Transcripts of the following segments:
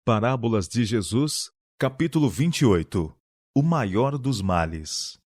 Parábolas de Jesus, capítulo 28. O maior dos males.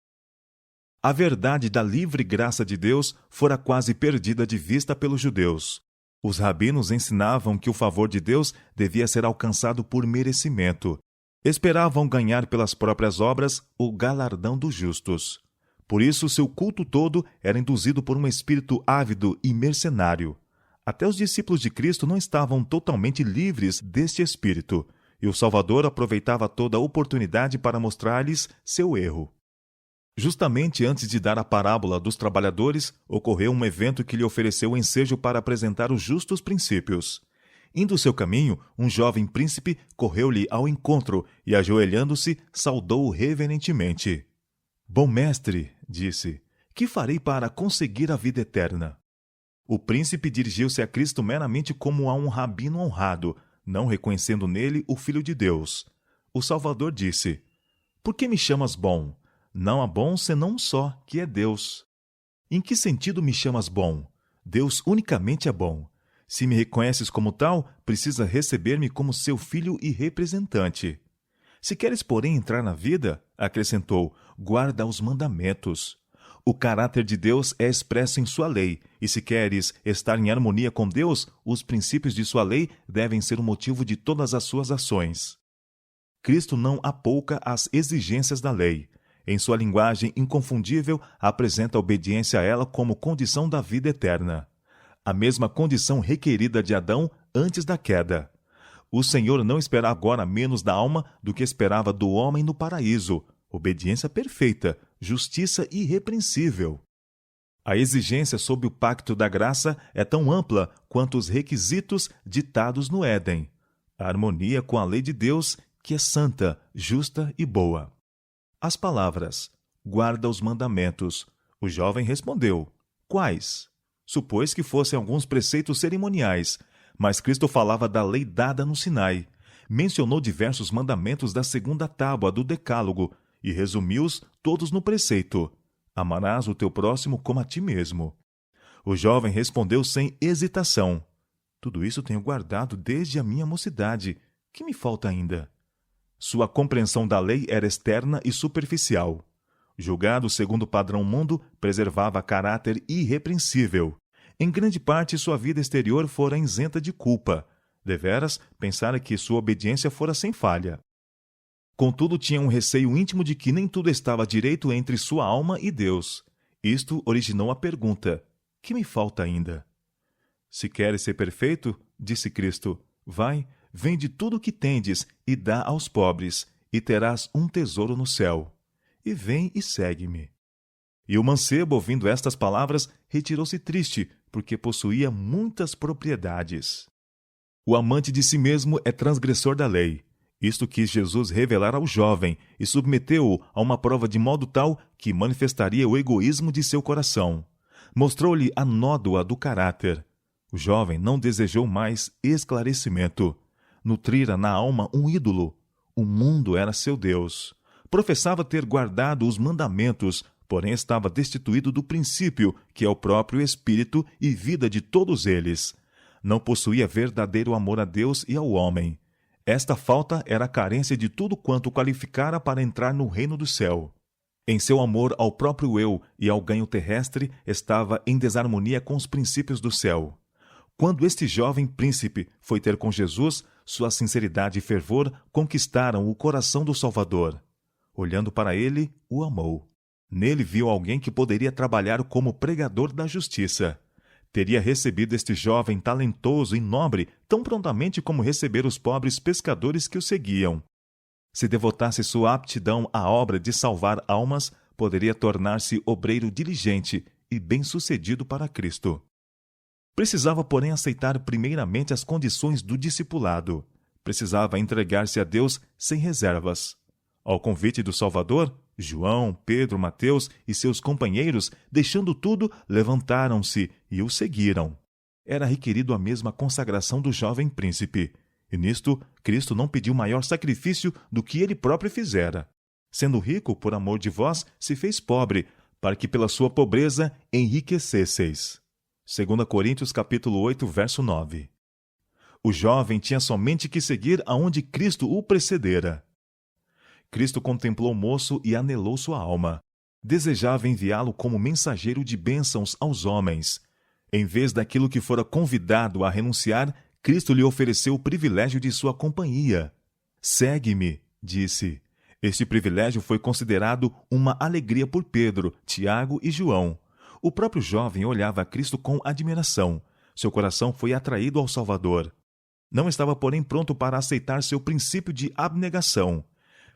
A verdade da livre graça de Deus fora quase perdida de vista pelos judeus. Os rabinos ensinavam que o favor de Deus devia ser alcançado por merecimento. Esperavam ganhar pelas próprias obras o galardão dos justos. Por isso, seu culto todo era induzido por um espírito ávido e mercenário. Até os discípulos de Cristo não estavam totalmente livres deste espírito, e o Salvador aproveitava toda a oportunidade para mostrar-lhes seu erro. Justamente antes de dar a parábola dos trabalhadores, ocorreu um evento que lhe ofereceu o ensejo para apresentar os justos princípios. Indo seu caminho, um jovem príncipe correu-lhe ao encontro e, ajoelhando-se, saudou-o reverentemente. "Bom mestre", disse, "que farei para conseguir a vida eterna?" O príncipe dirigiu-se a Cristo meramente como a um rabino honrado, não reconhecendo nele o Filho de Deus. O Salvador disse: "Por que me chamas bom? Não há bom senão um só, que é Deus." "Em que sentido me chamas bom? Deus unicamente é bom. Se me reconheces como tal, precisa receber-me como seu filho e representante. Se queres, porém, entrar na vida", acrescentou, "guarda os mandamentos." O caráter de Deus é expresso em sua lei, e se queres estar em harmonia com Deus, os princípios de sua lei devem ser o motivo de todas as suas ações. Cristo não apouca as exigências da lei. Em sua linguagem inconfundível, apresenta a obediência a ela como condição da vida eterna. A mesma condição requerida de Adão antes da queda. O Senhor não espera agora menos da alma do que esperava do homem no paraíso. Obediência perfeita, justiça irrepreensível. A exigência sob o pacto da graça é tão ampla quanto os requisitos ditados no Éden. A harmonia com a lei de Deus, que é santa, justa e boa. As palavras: "guarda os mandamentos." O jovem respondeu: "Quais?" Supôs que fossem alguns preceitos cerimoniais, mas Cristo falava da lei dada no Sinai. Mencionou diversos mandamentos da segunda tábua do Decálogo, e resumiu-os todos no preceito: "Amarás o teu próximo como a ti mesmo." O jovem respondeu sem hesitação: "Tudo isso tenho guardado desde a minha mocidade. Que me falta ainda?" Sua compreensão da lei era externa e superficial. Julgado segundo o padrão mundo, preservava caráter irrepreensível. Em grande parte, sua vida exterior fora isenta de culpa. Deveras, pensara que sua obediência fora sem falha. Contudo, tinha um receio íntimo de que nem tudo estava direito entre sua alma e Deus. Isto originou a pergunta: "Que me falta ainda?" "Se queres ser perfeito", disse Cristo, "vai, vende tudo o que tendes e dá aos pobres, e terás um tesouro no céu. E vem e segue-me." E o mancebo, ouvindo estas palavras, retirou-se triste, porque possuía muitas propriedades. O amante de si mesmo é transgressor da lei. Isto quis Jesus revelar ao jovem e submeteu-o a uma prova de modo tal que manifestaria o egoísmo de seu coração. Mostrou-lhe a nódoa do caráter. O jovem não desejou mais esclarecimento. Nutrira na alma um ídolo. O mundo era seu Deus. Professava ter guardado os mandamentos, porém estava destituído do princípio, que é o próprio espírito e vida de todos eles. Não possuía verdadeiro amor a Deus e ao homem. Esta falta era a carência de tudo quanto o qualificara para entrar no reino do céu. Em seu amor ao próprio eu e ao ganho terrestre, estava em desarmonia com os princípios do céu. Quando este jovem príncipe foi ter com Jesus, sua sinceridade e fervor conquistaram o coração do Salvador. Olhando para ele, o amou. Nele viu alguém que poderia trabalhar como pregador da justiça. Teria recebido este jovem talentoso e nobre tão prontamente como receber os pobres pescadores que o seguiam. Se devotasse sua aptidão à obra de salvar almas, poderia tornar-se obreiro diligente e bem-sucedido para Cristo. Precisava, porém, aceitar primeiramente as condições do discipulado. Precisava entregar-se a Deus sem reservas. Ao convite do Salvador, João, Pedro, Mateus e seus companheiros, deixando tudo, levantaram-se e o seguiram. Era requerido a mesma consagração do jovem príncipe, e nisto Cristo não pediu maior sacrifício do que ele próprio fizera. Sendo rico, por amor de vós, se fez pobre, para que pela sua pobreza enriquecesseis. 2 Coríntios capítulo 8, verso 9. O jovem tinha somente que seguir aonde Cristo o precedera. Cristo contemplou o moço e anelou sua alma. Desejava enviá-lo como mensageiro de bênçãos aos homens. Em vez daquilo que fora convidado a renunciar, Cristo lhe ofereceu o privilégio de sua companhia. Segue-me, disse. Este privilégio foi considerado uma alegria por Pedro, Tiago e João. O próprio jovem olhava a Cristo com admiração. Seu coração foi atraído ao Salvador. Não estava, porém, pronto para aceitar seu princípio de abnegação.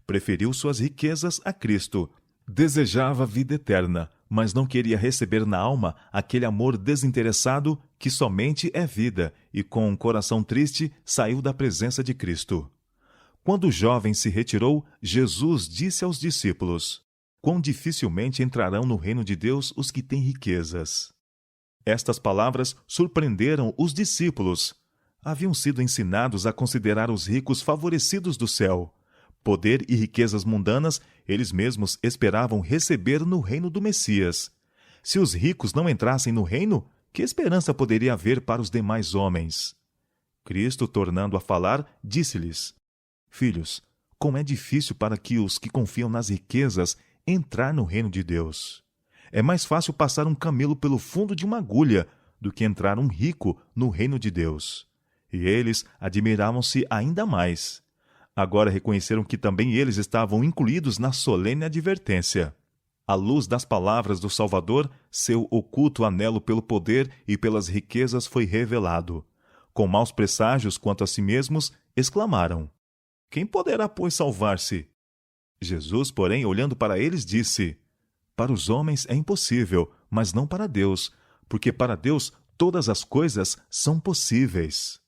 Preferiu suas riquezas a Cristo. Desejava a vida eterna, mas não queria receber na alma aquele amor desinteressado que somente é vida, e com um coração triste saiu da presença de Cristo. Quando o jovem se retirou, Jesus disse aos discípulos: quão dificilmente entrarão no reino de Deus os que têm riquezas. Estas palavras surpreenderam os discípulos. Haviam sido ensinados a considerar os ricos favorecidos do céu. Poder e riquezas mundanas eles mesmos esperavam receber no reino do Messias. Se os ricos não entrassem no reino, que esperança poderia haver para os demais homens? Cristo, tornando a falar, disse-lhes: Filhos, como é difícil para que os que confiam nas riquezas entrar no reino de Deus. É mais fácil passar um camelo pelo fundo de uma agulha do que entrar um rico no reino de Deus. E eles admiravam-se ainda mais. Agora reconheceram que também eles estavam incluídos na solene advertência. À luz das palavras do Salvador, seu oculto anelo pelo poder e pelas riquezas foi revelado. Com maus presságios quanto a si mesmos, exclamaram: Quem poderá, pois, salvar-se? Jesus, porém, olhando para eles, disse: Para os homens é impossível, mas não para Deus, porque para Deus todas as coisas são possíveis.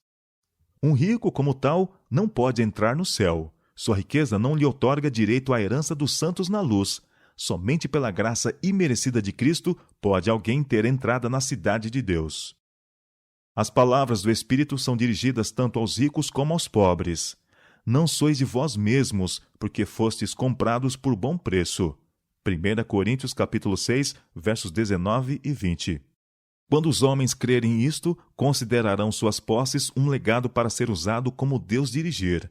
Um rico, como tal, não pode entrar no céu. Sua riqueza não lhe outorga direito à herança dos santos na luz. Somente pela graça imerecida de Cristo pode alguém ter entrada na cidade de Deus. As palavras do Espírito são dirigidas tanto aos ricos como aos pobres. Não sois de vós mesmos, porque fostes comprados por bom preço. 1 Coríntios capítulo 6, versos 19 e 20. Quando os homens crerem isto, considerarão suas posses um legado para ser usado como Deus dirigir,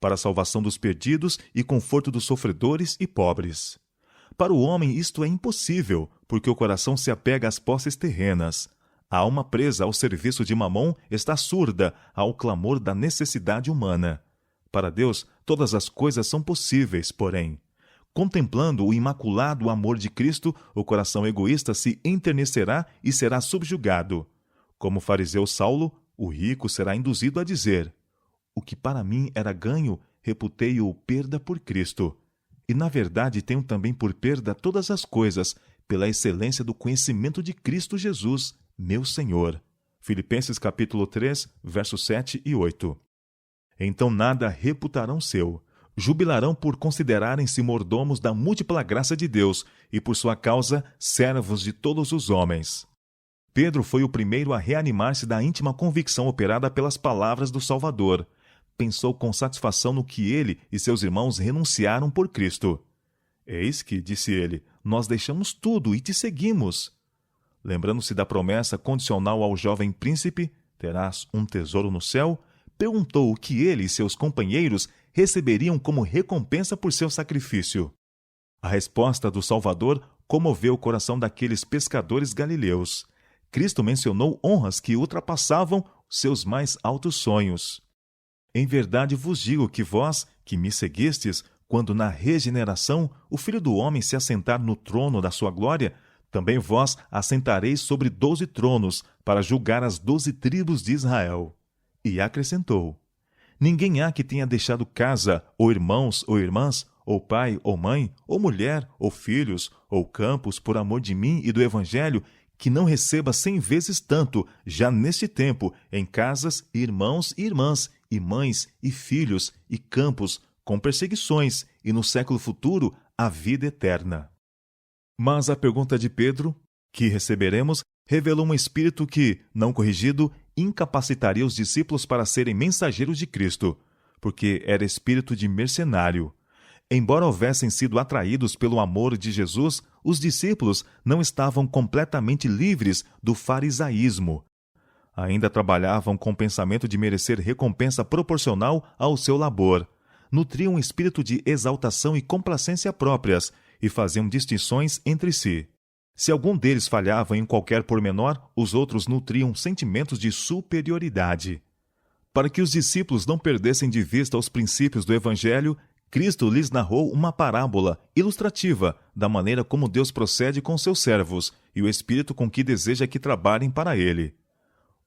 para a salvação dos perdidos e conforto dos sofredores e pobres. Para o homem isto é impossível, porque o coração se apega às posses terrenas. A alma presa ao serviço de Mamon está surda ao clamor da necessidade humana. Para Deus, todas as coisas são possíveis, porém. Contemplando o imaculado amor de Cristo, o coração egoísta se enternecerá e será subjugado. Como o fariseu Saulo, o rico será induzido a dizer: O que para mim era ganho, reputei-o perda por Cristo. E na verdade tenho também por perda todas as coisas, pela excelência do conhecimento de Cristo Jesus, meu Senhor. Filipenses capítulo 3, versos 7 e 8. Então nada reputarão seu. Jubilarão por considerarem-se mordomos da múltipla graça de Deus e, por sua causa, servos de todos os homens. Pedro foi o primeiro a reanimar-se da íntima convicção operada pelas palavras do Salvador. Pensou com satisfação no que ele e seus irmãos renunciaram por Cristo. Eis que, disse ele, nós deixamos tudo e te seguimos. Lembrando-se da promessa condicional ao jovem príncipe, terás um tesouro no céu, perguntou o que ele e seus companheiros receberiam como recompensa por seu sacrifício. A resposta do Salvador comoveu o coração daqueles pescadores galileus. Cristo mencionou honras que ultrapassavam seus mais altos sonhos. Em verdade vos digo que vós, que me seguistes, quando na regeneração o Filho do Homem se assentar no trono da sua glória, também vós assentareis sobre 12 tronos, para julgar as 12 tribos de Israel. E acrescentou: Ninguém há que tenha deixado casa, ou irmãos ou irmãs, ou pai ou mãe, ou mulher ou filhos, ou campos, por amor de mim e do Evangelho, que não receba 100 vezes tanto, já neste tempo, em casas, irmãos e irmãs, e mães e filhos, e campos, com perseguições, e no século futuro, a vida eterna. Mas a pergunta de Pedro, que receberemos, revelou um espírito que, não corrigido, incapacitaria os discípulos para serem mensageiros de Cristo, porque era espírito de mercenário. Embora houvessem sido atraídos pelo amor de Jesus, os discípulos não estavam completamente livres do farisaísmo. Ainda trabalhavam com o pensamento de merecer recompensa proporcional ao seu labor. Nutriam um espírito de exaltação e complacência próprias e faziam distinções entre si. Se algum deles falhava em qualquer pormenor, os outros nutriam sentimentos de superioridade. Para que os discípulos não perdessem de vista os princípios do Evangelho, Cristo lhes narrou uma parábola ilustrativa da maneira como Deus procede com seus servos e o espírito com que deseja que trabalhem para ele.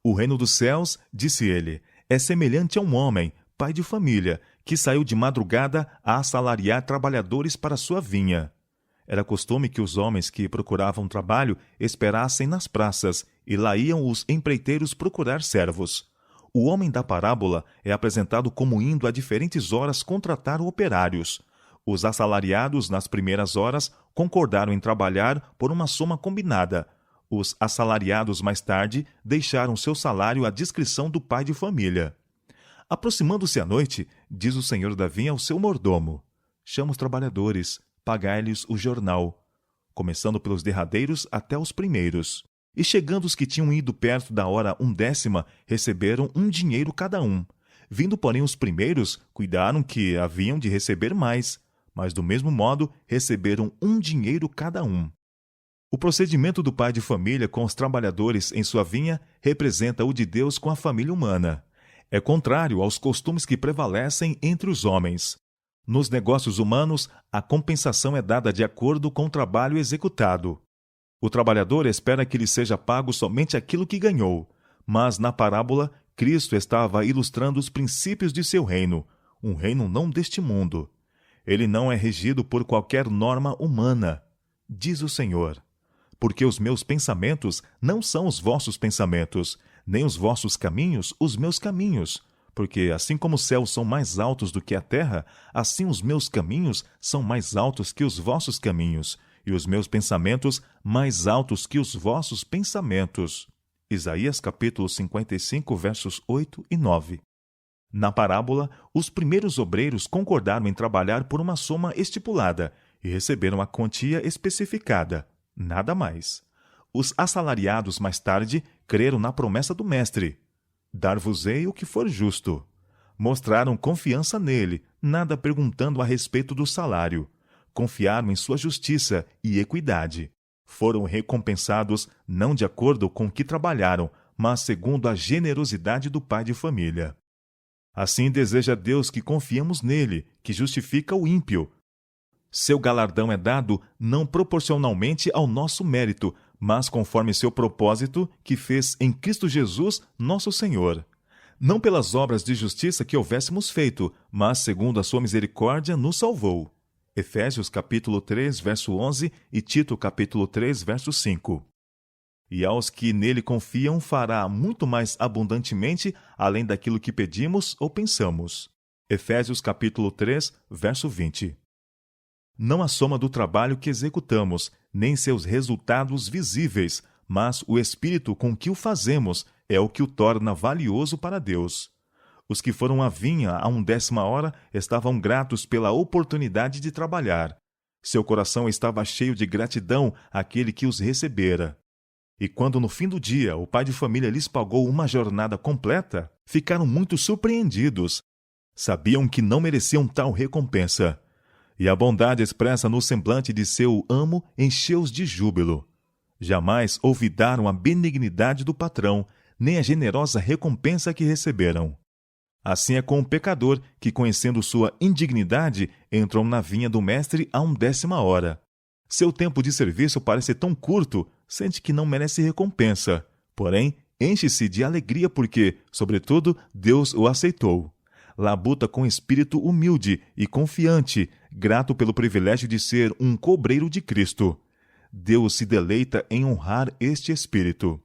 O reino dos céus, disse ele, é semelhante a um homem, pai de família, que saiu de madrugada a assalariar trabalhadores para sua vinha. Era costume que os homens que procuravam trabalho esperassem nas praças, e lá iam os empreiteiros procurar servos. O homem da parábola é apresentado como indo a diferentes horas contratar operários. Os assalariados, nas primeiras horas, concordaram em trabalhar por uma soma combinada. Os assalariados, mais tarde, deixaram seu salário à discrição do pai de família. Aproximando-se a noite, diz o senhor da vinha ao seu mordomo: chama os trabalhadores, pagai-lhes o jornal, começando pelos derradeiros até os primeiros. E chegando os que tinham ido perto da hora 1/10, receberam 1 dinheiro cada um. Vindo, porém, os primeiros, cuidaram que haviam de receber mais, mas do mesmo modo receberam 1 dinheiro cada um. O procedimento do pai de família com os trabalhadores em sua vinha representa o de Deus com a família humana. É contrário aos costumes que prevalecem entre os homens. Nos negócios humanos, a compensação é dada de acordo com o trabalho executado. O trabalhador espera que lhe seja pago somente aquilo que ganhou, mas na parábola, Cristo estava ilustrando os princípios de seu reino, um reino não deste mundo. Ele não é regido por qualquer norma humana, diz o Senhor. Porque os meus pensamentos não são os vossos pensamentos, nem os vossos caminhos os meus caminhos. Porque assim como os céus são mais altos do que a terra, assim os meus caminhos são mais altos que os vossos caminhos, e os meus pensamentos mais altos que os vossos pensamentos. Isaías capítulo 55, versos 8 e 9. Na parábola, os primeiros obreiros concordaram em trabalhar por uma soma estipulada e receberam a quantia especificada, nada mais. Os assalariados, mais tarde, creram na promessa do mestre: dar-vos-ei o que for justo. Mostraram confiança nele, nada perguntando a respeito do salário. Confiaram em sua justiça e equidade. Foram recompensados não de acordo com o que trabalharam, mas segundo a generosidade do pai de família. Assim deseja Deus que confiemos nele, que justifica o ímpio. Seu galardão é dado não proporcionalmente ao nosso mérito, mas conforme seu propósito que fez em Cristo Jesus, nosso Senhor. Não pelas obras de justiça que houvéssemos feito, mas segundo a sua misericórdia nos salvou. Efésios capítulo 3, verso 11 e Tito capítulo 3, verso 5. E aos que nele confiam fará muito mais abundantemente, além daquilo que pedimos ou pensamos. Efésios capítulo 3, verso 20. Não a soma do trabalho que executamos, nem seus resultados visíveis, mas o espírito com que o fazemos é o que o torna valioso para Deus. Os que foram à vinha a 1/10 hora estavam gratos pela oportunidade de trabalhar. Seu coração estava cheio de gratidão àquele que os recebera. E quando no fim do dia o pai de família lhes pagou uma jornada completa, ficaram muito surpreendidos. Sabiam que não mereciam tal recompensa. E a bondade expressa no semblante de seu amo encheu-os de júbilo. Jamais olvidaram a benignidade do patrão, nem a generosa recompensa que receberam. Assim é com o pecador que, conhecendo sua indignidade, entrou na vinha do mestre a 1/10 hora. Seu tempo de serviço parece tão curto, sente que não merece recompensa. Porém, enche-se de alegria porque, sobretudo, Deus o aceitou. Labuta com espírito humilde e confiante, grato pelo privilégio de ser um cobreiro de Cristo. Deus se deleita em honrar este espírito.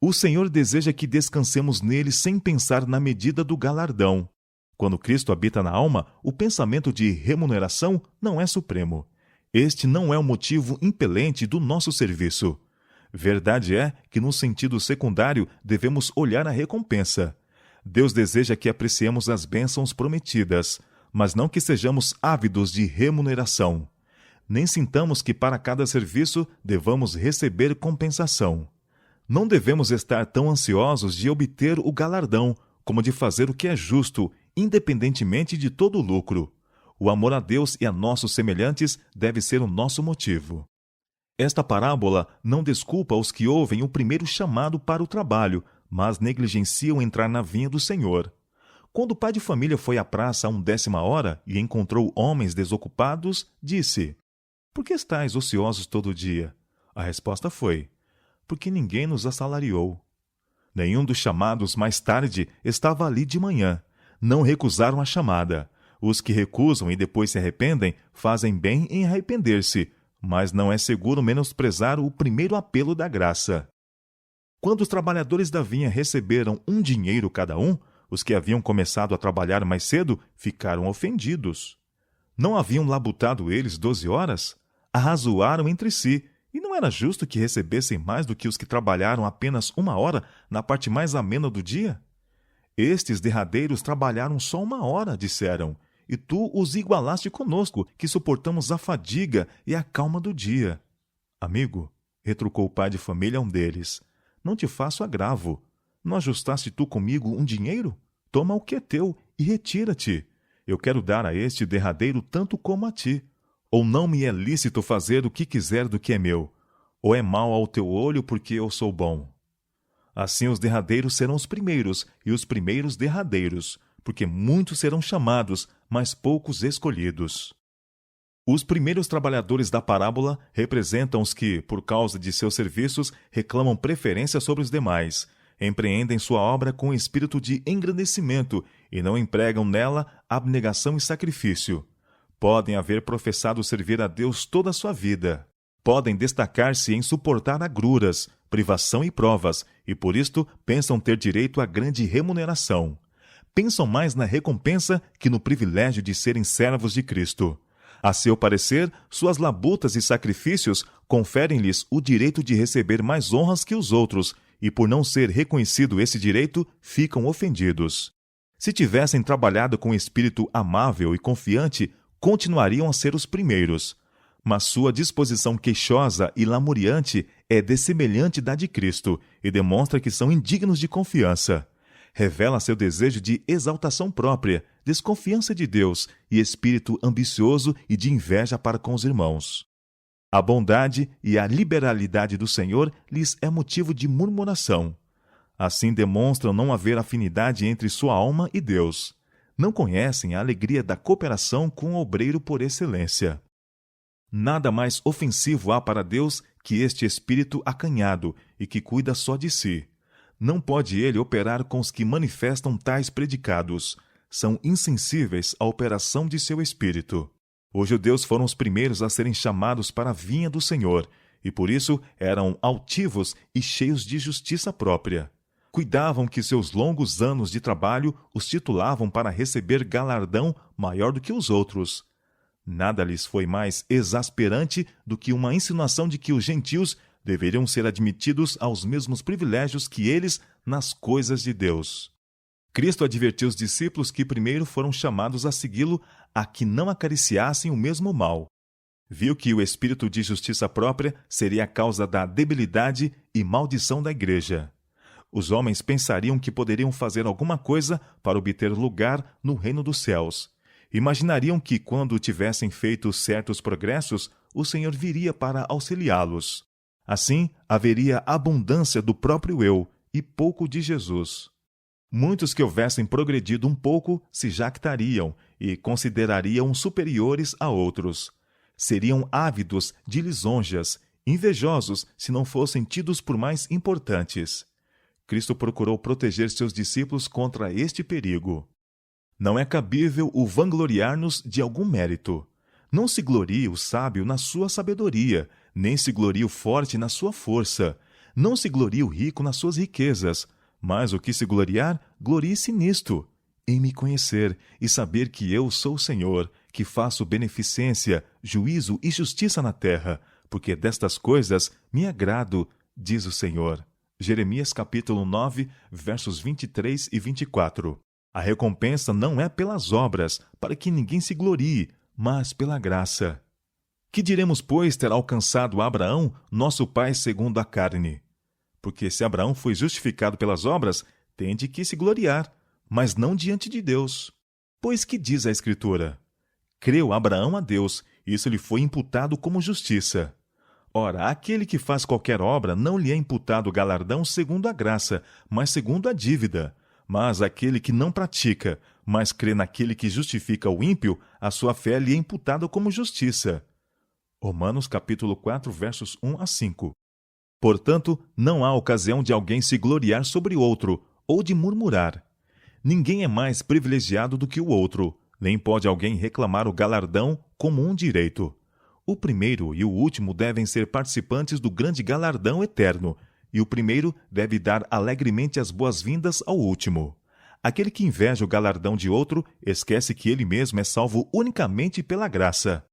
O Senhor deseja que descansemos nele sem pensar na medida do galardão. Quando Cristo habita na alma, o pensamento de remuneração não é supremo. Este não é o motivo impelente do nosso serviço. Verdade é que, no sentido secundário, devemos olhar a recompensa. Deus deseja que apreciemos as bênçãos prometidas, mas não que sejamos ávidos de remuneração. Nem sintamos que para cada serviço devamos receber compensação. Não devemos estar tão ansiosos de obter o galardão, como de fazer o que é justo, independentemente de todo o lucro. O amor a Deus e a nossos semelhantes deve ser o nosso motivo. Esta parábola não desculpa os que ouvem o primeiro chamado para o trabalho, mas negligenciam entrar na vinha do Senhor. Quando o pai de família foi à praça à 10ª e encontrou homens desocupados, disse: "Por que estáis ociosos todo o dia?" A resposta foi: "Porque ninguém nos assalariou." Nenhum dos chamados mais tarde estava ali de manhã. Não recusaram a chamada. Os que recusam e depois se arrependem fazem bem em arrepender-se, mas não é seguro menosprezar o primeiro apelo da graça. Quando os trabalhadores da vinha receberam 1 dinheiro cada um, os que haviam começado a trabalhar mais cedo ficaram ofendidos. Não haviam labutado eles 12 horas? Arrazoaram entre si, e não era justo que recebessem mais do que os que trabalharam apenas 1 hora na parte mais amena do dia? Estes derradeiros trabalharam só 1 hora, disseram, e tu os igualaste conosco, que suportamos a fadiga e a calma do dia. Amigo, retrucou o pai de família a um deles, não te faço agravo. Não ajustaste tu comigo 1 dinheiro? Toma o que é teu e retira-te. Eu quero dar a este derradeiro tanto como a ti. Ou não me é lícito fazer o que quiser do que é meu? Ou é mal ao teu olho porque eu sou bom? Assim os derradeiros serão os primeiros, e os primeiros derradeiros, porque muitos serão chamados, mas poucos escolhidos. Os primeiros trabalhadores da parábola representam os que, por causa de seus serviços, reclamam preferência sobre os demais, empreendem sua obra com espírito de engrandecimento e não empregam nela abnegação e sacrifício. Podem haver professado servir a Deus toda a sua vida. Podem destacar-se em suportar agruras, privação e provas, e por isto pensam ter direito a grande remuneração. Pensam mais na recompensa que no privilégio de serem servos de Cristo. A seu parecer, suas labutas e sacrifícios conferem-lhes o direito de receber mais honras que os outros, e por não ser reconhecido esse direito, ficam ofendidos. Se tivessem trabalhado com espírito amável e confiante, continuariam a ser os primeiros. Mas sua disposição queixosa e lamuriante é dessemelhante da de Cristo e demonstra que são indignos de confiança. Revela seu desejo de exaltação própria, desconfiança de Deus e espírito ambicioso e de inveja para com os irmãos. A bondade e a liberalidade do Senhor lhes é motivo de murmuração. Assim demonstram não haver afinidade entre sua alma e Deus. Não conhecem a alegria da cooperação com o obreiro por excelência. Nada mais ofensivo há para Deus que este espírito acanhado e que cuida só de si. Não pode ele operar com os que manifestam tais predicados. São insensíveis à operação de seu espírito. Os judeus foram os primeiros a serem chamados para a vinha do Senhor, e por isso eram altivos e cheios de justiça própria. Cuidavam que seus longos anos de trabalho os titulavam para receber galardão maior do que os outros. Nada lhes foi mais exasperante do que uma insinuação de que os gentios deveriam ser admitidos aos mesmos privilégios que eles nas coisas de Deus. Cristo advertiu os discípulos que primeiro foram chamados a segui-lo a que não acariciassem o mesmo mal. Viu que o espírito de justiça própria seria a causa da debilidade e maldição da igreja. Os homens pensariam que poderiam fazer alguma coisa para obter lugar no reino dos céus. Imaginariam que, quando tivessem feito certos progressos, o Senhor viria para auxiliá-los. Assim, haveria abundância do próprio eu e pouco de Jesus. Muitos que houvessem progredido um pouco se jactariam e considerariam superiores a outros. Seriam ávidos de lisonjas, invejosos se não fossem tidos por mais importantes. Cristo procurou proteger seus discípulos contra este perigo. Não é cabível o vangloriar-nos de algum mérito. Não se glorie o sábio na sua sabedoria, nem se glorie o forte na sua força. Não se glorie o rico nas suas riquezas. Mas o que se gloriar, glorie-se nisto, em me conhecer e saber que eu sou o Senhor, que faço beneficência, juízo e justiça na terra, porque destas coisas me agrado, diz o Senhor. Jeremias capítulo 9, versos 23 e 24. A recompensa não é pelas obras, para que ninguém se glorie, mas pela graça. Que diremos, pois, ter alcançado Abraão, nosso pai segundo a carne? porque se Abraão foi justificado pelas obras, tem de que se gloriar, mas não diante de Deus. Pois que diz a Escritura? Creu Abraão a Deus, e isso lhe foi imputado como justiça. Ora, aquele que faz qualquer obra não lhe é imputado galardão segundo a graça, mas segundo a dívida. Mas aquele que não pratica, mas crê naquele que justifica o ímpio, a sua fé lhe é imputada como justiça. Romanos capítulo 4, versos 1 a 5. Portanto, não há ocasião de alguém se gloriar sobre outro, ou de murmurar. Ninguém é mais privilegiado do que o outro, nem pode alguém reclamar o galardão como um direito. O primeiro e o último devem ser participantes do grande galardão eterno, e o primeiro deve dar alegremente as boas-vindas ao último. Aquele que inveja o galardão de outro, esquece que ele mesmo é salvo unicamente pela graça.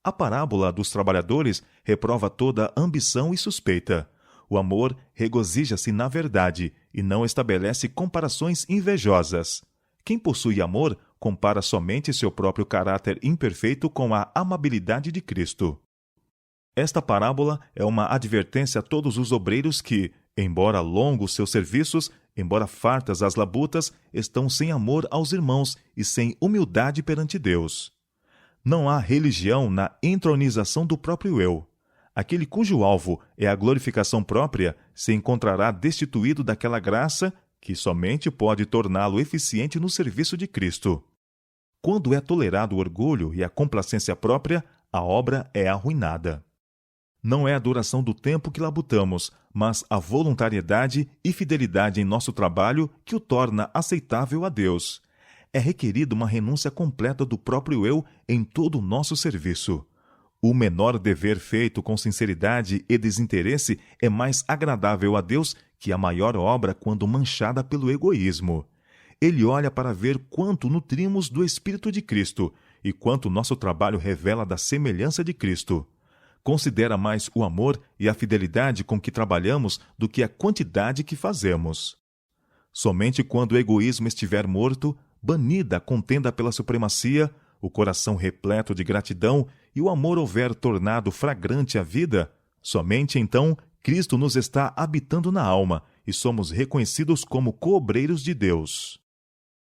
A parábola dos trabalhadores reprova toda ambição e suspeita. O amor regozija-se na verdade e não estabelece comparações invejosas. Quem possui amor compara somente seu próprio caráter imperfeito com a amabilidade de Cristo. Esta parábola é uma advertência a todos os obreiros que, embora longos seus serviços, embora fartas as labutas, estão sem amor aos irmãos e sem humildade perante Deus. Não há religião na entronização do próprio eu. Aquele cujo alvo é a glorificação própria se encontrará destituído daquela graça que somente pode torná-lo eficiente no serviço de Cristo. Quando é tolerado o orgulho e a complacência própria, a obra é arruinada. Não é a duração do tempo que labutamos, mas a voluntariedade e fidelidade em nosso trabalho que o torna aceitável a Deus. É requerida uma renúncia completa do próprio eu em todo o nosso serviço. O menor dever feito com sinceridade e desinteresse é mais agradável a Deus que a maior obra quando manchada pelo egoísmo. Ele olha para ver quanto nutrimos do Espírito de Cristo e quanto nosso trabalho revela da semelhança de Cristo. Considera mais o amor e a fidelidade com que trabalhamos do que a quantidade que fazemos. Somente quando o egoísmo estiver morto, banida a contenda pela supremacia, o coração repleto de gratidão e o amor houver tornado fragrante a vida, somente então Cristo nos está habitando na alma e somos reconhecidos como coobreiros de Deus.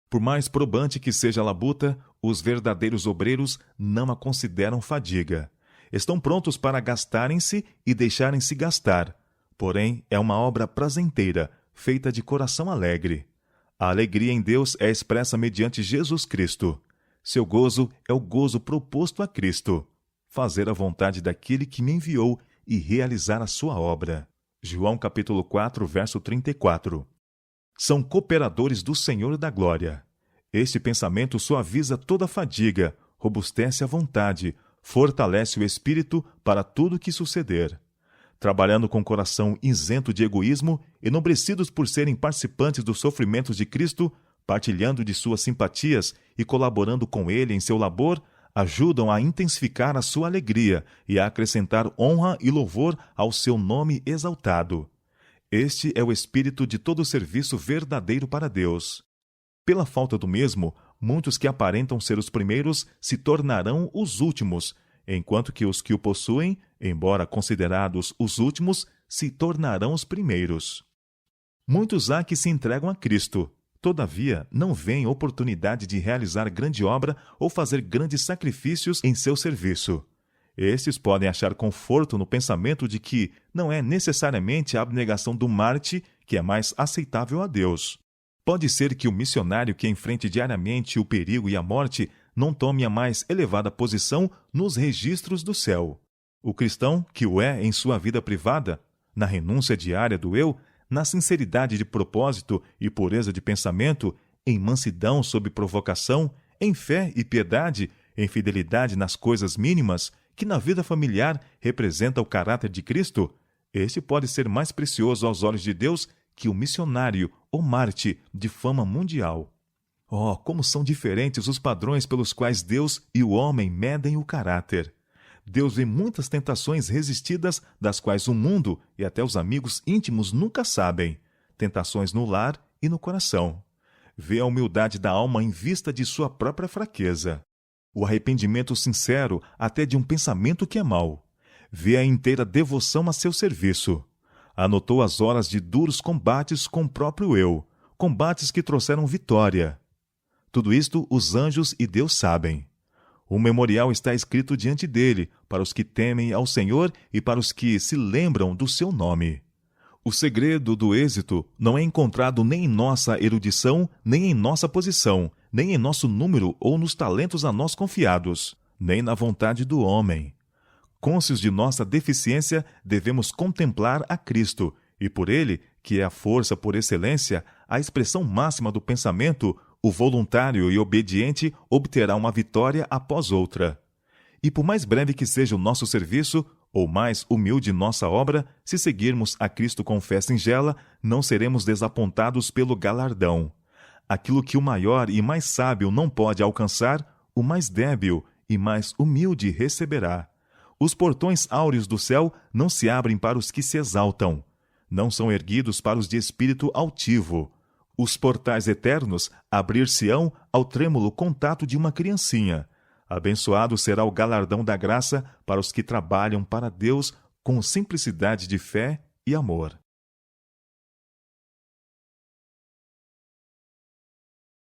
Por mais probante que seja a labuta, os verdadeiros obreiros não a consideram fadiga. Estão prontos para gastarem-se e deixarem-se gastar. Porém, é uma obra prazenteira, feita de coração alegre. A alegria em Deus é expressa mediante Jesus Cristo. Seu gozo é o gozo proposto a Cristo. Fazer a vontade daquele que me enviou e realizar a sua obra. João capítulo 4, verso 34. São cooperadores do Senhor da glória. Este pensamento suaviza toda fadiga, robustece a vontade, fortalece o espírito para tudo que suceder. Trabalhando com coração isento de egoísmo, enobrecidos por serem participantes dos sofrimentos de Cristo, partilhando de suas simpatias e colaborando com ele em seu labor, ajudam a intensificar a sua alegria e a acrescentar honra e louvor ao seu nome exaltado. Este é o espírito de todo serviço verdadeiro para Deus. Pela falta do mesmo, muitos que aparentam ser os primeiros se tornarão os últimos, enquanto que os que o possuem, embora considerados os últimos, se tornarão os primeiros. Muitos há que se entregam a Cristo, todavia não veem oportunidade de realizar grande obra ou fazer grandes sacrifícios em seu serviço. Estes podem achar conforto no pensamento de que não é necessariamente a abnegação do Marte que é mais aceitável a Deus. Pode ser que o missionário que enfrente diariamente o perigo e a morte não tome a mais elevada posição nos registros do céu. O cristão, que o é em sua vida privada, na renúncia diária do eu, na sinceridade de propósito e pureza de pensamento, em mansidão sob provocação, em fé e piedade, em fidelidade nas coisas mínimas, que na vida familiar representa o caráter de Cristo, este pode ser mais precioso aos olhos de Deus que o missionário ou Marte de fama mundial. Oh, como são diferentes os padrões pelos quais Deus e o homem medem o caráter! Deus vê muitas tentações resistidas, das quais o mundo e até os amigos íntimos nunca sabem. Tentações no lar e no coração. Vê a humildade da alma em vista de sua própria fraqueza. O arrependimento sincero até de um pensamento que é mau. Vê a inteira devoção a seu serviço. Anotou as horas de duros combates com o próprio eu, combates que trouxeram vitória. Tudo isto os anjos e Deus sabem. O memorial está escrito diante dele, para os que temem ao Senhor e para os que se lembram do seu nome. O segredo do êxito não é encontrado nem em nossa erudição, nem em nossa posição, nem em nosso número ou nos talentos a nós confiados, nem na vontade do homem. Cônscios de nossa deficiência, devemos contemplar a Cristo, e por ele, que é a força por excelência, a expressão máxima do pensamento, o voluntário e obediente obterá uma vitória após outra. E por mais breve que seja o nosso serviço, ou mais humilde nossa obra, se seguirmos a Cristo com fé singela, não seremos desapontados pelo galardão. Aquilo que o maior e mais sábio não pode alcançar, o mais débil e mais humilde receberá. Os portões áureos do céu não se abrem para os que se exaltam. Não são erguidos para os de espírito altivo. Os portais eternos abrir-se-ão ao trêmulo contato de uma criancinha. Abençoado será o galardão da graça para os que trabalham para Deus com simplicidade de fé e amor.